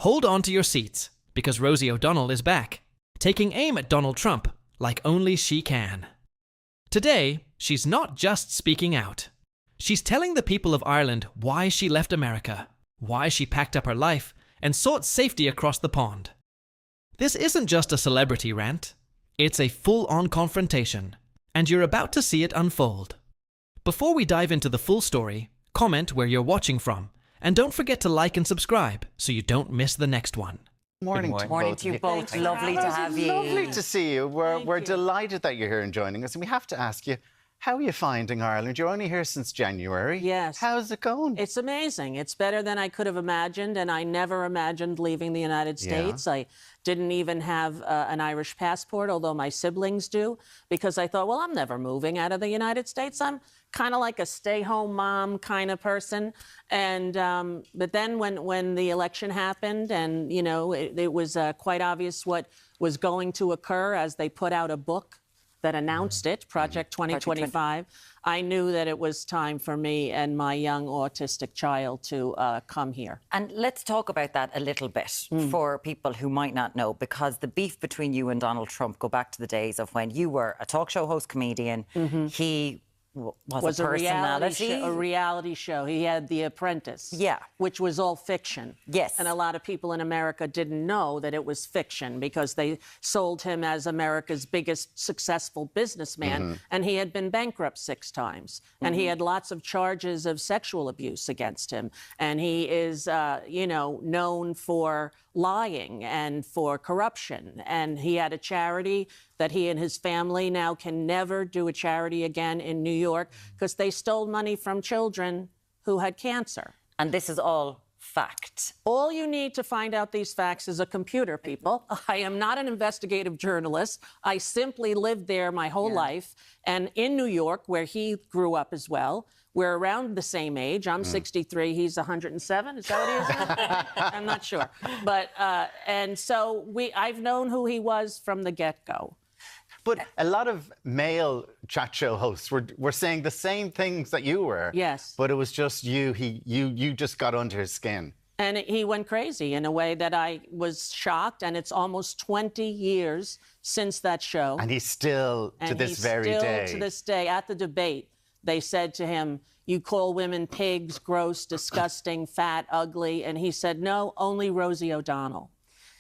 Hold on to your seats, because Rosie O'Donnell is back, taking aim at Donald Trump like only she can. Today, she's not just speaking out. She's telling the people of Ireland why she left America, why she packed up her life, and sought safety across the pond. This isn't just a celebrity rant. It's a full-on confrontation, and you're about to see it unfold. Before we dive into the full story, comment where you're watching from, and don't forget to like and subscribe so you don't miss the next one. Morning to you both. Lovely to have you. Lovely to see you. We're delighted that you're here and joining us. And we have to ask you, how are you finding Ireland? You're only here since January. Yes. How's it going? It's amazing. It's better than I could have imagined, and I never imagined leaving the United States. I didn't even have an Irish passport, although my siblings do, because I thought, well, I'm never moving out of the United States. I'm kind of like a stay-home mom kind of person. And but then when the election happened, and you know, it was quite obvious what was going to occur as they put out a book that announced it, Project 2025, I knew that it was time for me and my young autistic child to come here. And let's talk about that a little bit for people who might not know, because the beef between you and Donald Trump go back to the days of when you were a talk show host comedian. He was a personality. A reality show. He had The Apprentice, which was all fiction. Yes. And a lot of people in America didn't know that it was fiction because they sold him as America's biggest successful businessman, and he had been bankrupt 6 times. And he had lots of charges of sexual abuse against him. And he is, you know, known for lying and for corruption. And he had a charity that he and his family now can never do a charity again in New York because they stole money from children who had cancer. And this is all fact. All you need to find out these facts is a computer, people. I am not an investigative journalist. I simply lived there my whole life. And in New York, where he grew up as well, we're around the same age. I'm 63, he's 107. Is that what he is? I'm not sure. But, and so I've known who he was from the get-go. But a lot of male chat show hosts were saying the same things that you were. Yes. But it was just you. You just got under his skin. And he went crazy in a way that I was shocked. And it's almost 20 years since that show. And he's still, to this very day. To this day, at the debate, they said to him, you call women pigs, gross, disgusting, fat, ugly. And he said, no, only Rosie O'Donnell.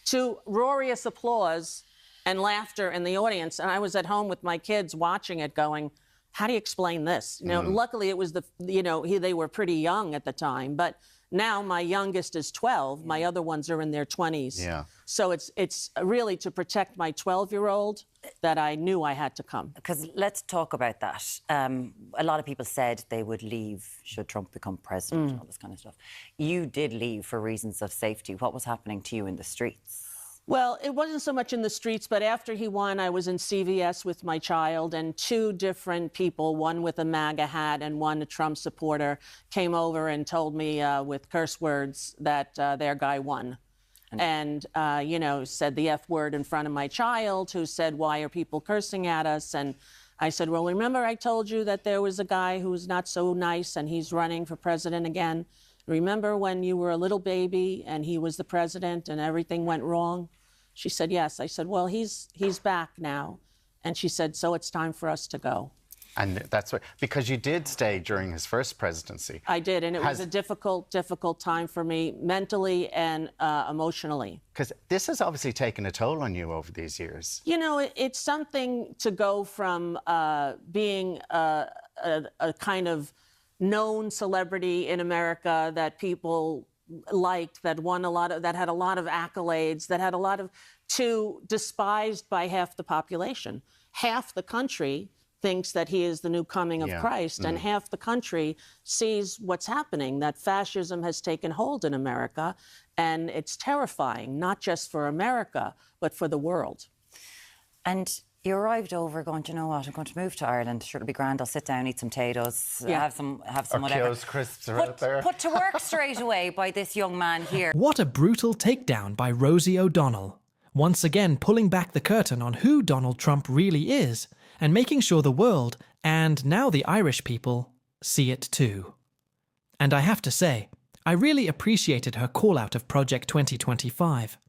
To roarious applause and laughter in the audience. And I was at home with my kids watching it going, how do you explain this? You know, luckily it was they were pretty young at the time, but now my youngest is 12. My other ones are in their 20s. Yeah. So it's really to protect my 12-year-old that I knew I had to come. Because let's talk about that. A lot of people said they would leave should Trump become president and all this kind of stuff. You did leave for reasons of safety. What was happening to you in the streets? Well, it wasn't so much in the streets, but after he won, I was in CVS with my child, and 2 different people, one with a MAGA hat and one a Trump supporter, came over and told me with curse words that their guy won. And, you know, said the F word in front of my child, who said, why are people cursing at us? And I said, well, remember I told you that there was a guy who's not so nice and he's running for president again? Remember when you were a little baby and he was the president and everything went wrong? She said, yes. I said, well, he's back now. And she said, so it's time for us to go. And that's what, because you did stay during his first presidency. I did, and it was a difficult time for me, mentally and emotionally. Because this has obviously taken a toll on you over these years. You know, it's something to go from being a kind of known celebrity in America that people liked, that had a lot of accolades, that had a lot of, to despised by half the population. Half the country thinks that he is the new coming of Christ, and half the country sees what's happening, that fascism has taken hold in America, and it's terrifying, not just for America, but for the world. And you arrived over going, you know what, I'm going to move to Ireland. Sure, it'll be grand. I'll sit down, eat some potatoes, have some whatever. Keogh's crisps are out there. Put to work straight away by this young man here. What a brutal takedown by Rosie O'Donnell. Once again pulling back the curtain on who Donald Trump really is and making sure the world, and now the Irish people, see it too. And I have to say, I really appreciated her call-out of Project 2025.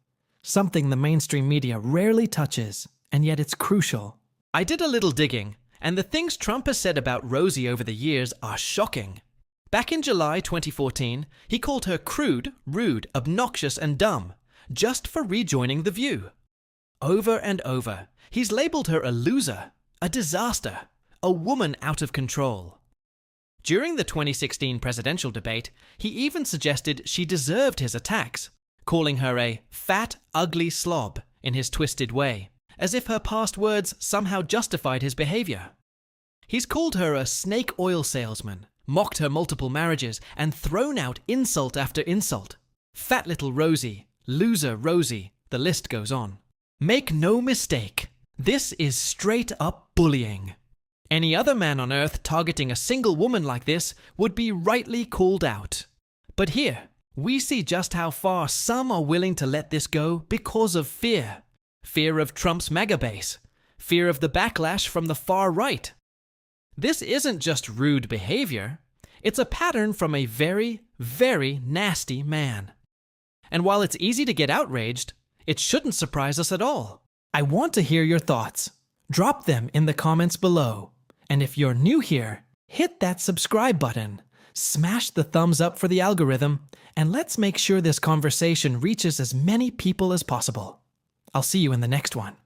Something the mainstream media rarely touches, and yet it's crucial. I did a little digging, and the things Trump has said about Rosie over the years are shocking. Back in July 2014, he called her crude, rude, obnoxious, and dumb, just for rejoining The View. Over and over, he's labeled her a loser, a disaster, a woman out of control. During the 2016 presidential debate, he even suggested she deserved his attacks, calling her a fat, ugly slob in his twisted way, as if her past words somehow justified his behavior. He's called her a snake oil salesman, mocked her multiple marriages, and thrown out insult after insult. Fat little Rosie, loser Rosie, the list goes on. Make no mistake, this is straight up bullying. Any other man on earth targeting a single woman like this would be rightly called out. But here, we see just how far some are willing to let this go because of fear. Fear of Trump's MAGA base. Fear of the backlash from the far right. This isn't just rude behavior. It's a pattern from a very, very nasty man. And while it's easy to get outraged, it shouldn't surprise us at all. I want to hear your thoughts. Drop them in the comments below. And if you're new here, hit that subscribe button, smash the thumbs up for the algorithm, and let's make sure this conversation reaches as many people as possible. I'll see you in the next one.